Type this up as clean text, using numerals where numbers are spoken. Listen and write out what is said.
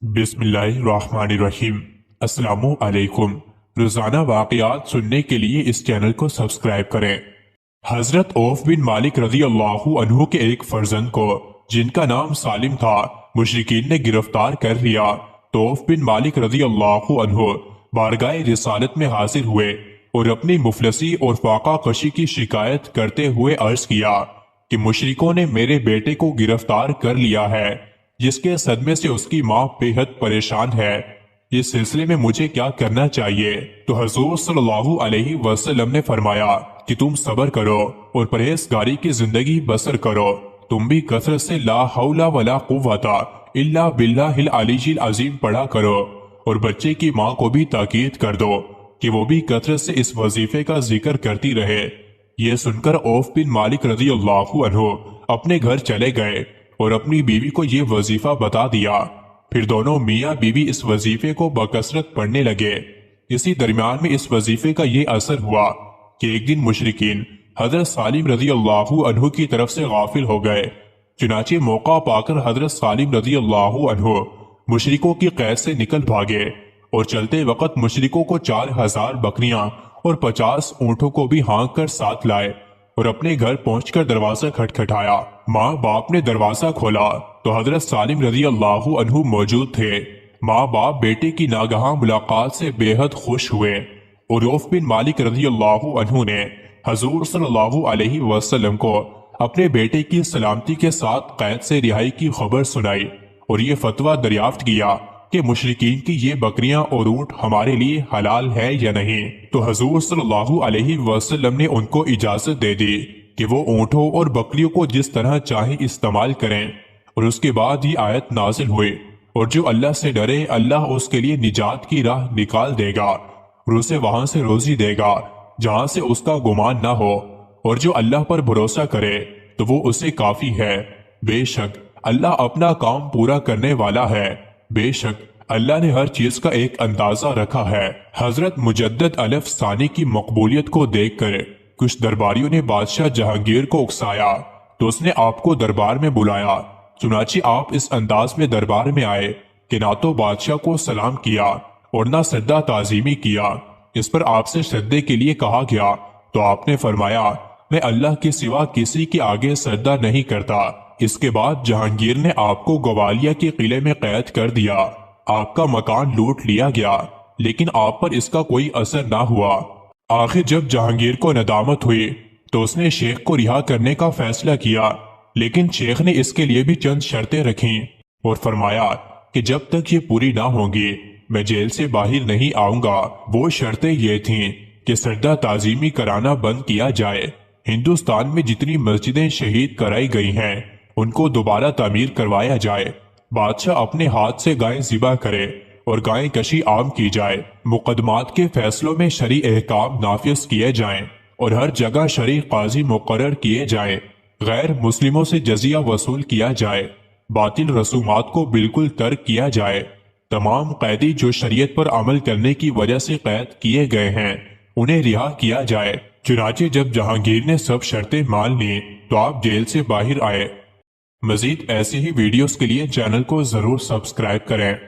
बिस्मिल्लाहिर्रहमानिर्रहीम। अस्सलामु अलैकुम। रोजाना वाक़यात सुनने के लिए इस चैनल को सब्सक्राइब करें। हजरत औफ बिन मालिक रज़ी अल्लाहु अन्हु के एक फर्जंद को, जिनका नाम सालिम था, मुशरिकीन ने गिरफ्तार कर लिया। तो औफ बिन मालिक रज़ी अल्लाहु अन्हु बारगाह रिसालत में हाजिर हुए और अपनी मुफलसी और फाका कशी की शिकायत करते हुए अर्ज किया कि मुशरिकों ने मेरे बेटे को गिरफ्तार कर लिया है, जिसके सदमे से उसकी माँ बेहद परेशान है। इस सिलसिले में मुझे क्या करना चाहिए? तो हुज़ूर सल्लल्लाहु अलैहि वसल्लम ने फरमाया कि तुम सब्र करो और परहेजगारी की जिंदगी बसर करो। तुम भी कसरत से ला हौला वला कुव्वता इल्ला बिल्लाहिल अलीय्यिल अज़ीम पढ़ा करो और बच्चे की माँ को भी ताकीद कर दो कि वो भी कसरत से इस वजीफे का जिक्र करती रहे। ये सुनकर औफ बिन मालिक रज़ी अल्लाहु अन्हु अपने घर चले गए और अपनी बीवी को ये वजीफा बता दिया। फिर दोनों मियाँ बीवी इस वजीफे को बकसरत पढ़ने लगे। इसी दरमियान में इस वजीफे का ये असर हुआ कि एक दिन मुशरिकीन हजरत सालिम रज़ी अल्लाहु अन्हु की तरफ से गाफिल हो गए। चुनाचे मौका पाकर हजरत सालिम रज़ी अल्लाहु अन्हु मुशरिकों की कैद से निकल भागे और चलते वक्त मुशरिकों को 4000 बकरियां और 50 ऊँटों को भी हाँक कर साथ लाए और अपने घर पहुंचकर दरवाजा खटखटाया। माँ बाप ने दरवाजा खोला तो हजरत सालिम रज़ी अल्लाहु अन्हु मौजूद थे। माँ बाप बेटे की नागहां मुलाकात से बेहद खुश हुए और औफ बिन मालिक रज़ी अल्लाहु अन्हु ने हुज़ूर सल्लल्लाहु अलैहि वसल्लम को अपने बेटे की सलामती के साथ कैद से रिहाई की खबर सुनाई और ये फतवा दरियाफ्त किया कि मुशरिकीन की ये बकरियां और ऊँट हमारे लिए हलाल है या नहीं। तो हुज़ूर सल्लल्लाहु अलैहि वसल्लम ने उनको इजाजत दे दी कि वो ऊँटों और बकरियों को जिस तरह चाहे इस्तेमाल करें। और उसके बाद ये आयत नाजिल हुई, और जो अल्लाह से डरे अल्लाह उसके लिए निजात की राह निकाल देगा और उसे वहां से रोजी देगा जहां से उसका गुमान न हो, और जो अल्लाह पर भरोसा करे तो वो उसे काफी है। बेशक अल्लाह अपना काम पूरा करने वाला है। बेशक अल्लाह ने हर चीज का एक अंदाजा रखा है। हजरत मुजद्दद अलफ सानी की मकबूलियत को देखकर कुछ दरबारियों ने बादशाह जहांगीर को उकसाया तो उसने आपको दरबार में बुलाया। चुनाची आप इस अंदाज में दरबार में आए कि ना तो बादशाह को सलाम किया और ना सद्दा ताजीमी किया। इस पर आपसे सद्दे के लिए कहा गया तो आपने फरमाया, मैं अल्लाह के सिवा किसी के आगे सजदा नहीं करता। इसके बाद जहांगीर ने आपको ग्वालिया के किले में कैद कर दिया। आपका मकान लूट लिया गया, लेकिन आप पर इसका कोई असर ना हुआ। आखिर जब जहांगीर को नदामत हुई तो उसने शेख को रिहा करने का फैसला किया, लेकिन शेख ने इसके लिए भी चंद शर्तें रखी और फरमाया कि जब तक ये पूरी ना होंगी मैं जेल से बाहर नहीं आऊंगा। वो शर्तें ये थीं कि सजदा ताजीमी कराना बंद किया जाए, हिंदुस्तान में जितनी मस्जिदें शहीद कराई गई हैं उनको दोबारा तामीर करवाया जाए, बादशाह अपने हाथ से गायें ज़िबा करे और गायें कशी आम की जाए, मुकदमात के फैसलों में शरई अहकाम नाफिज किए जाएं और हर जगह शरई काजी मुकर्रर किए जाएं, गैर मुस्लिमों से जजिया वसूल किया जाए, बातिल रसूमात को बिल्कुल तर्क किया जाए, तमाम कैदी जो शरीयत पर अमल करने की वजह से कैद किए गए हैं उन्हें रिहा किया जाए। चुनाचे जब जहांगीर ने सब शर्तें मान ली तो आप जेल से बाहर आए। मजीद ऐसी ही वीडियोस के लिए चैनल को जरूर सब्सक्राइब करें।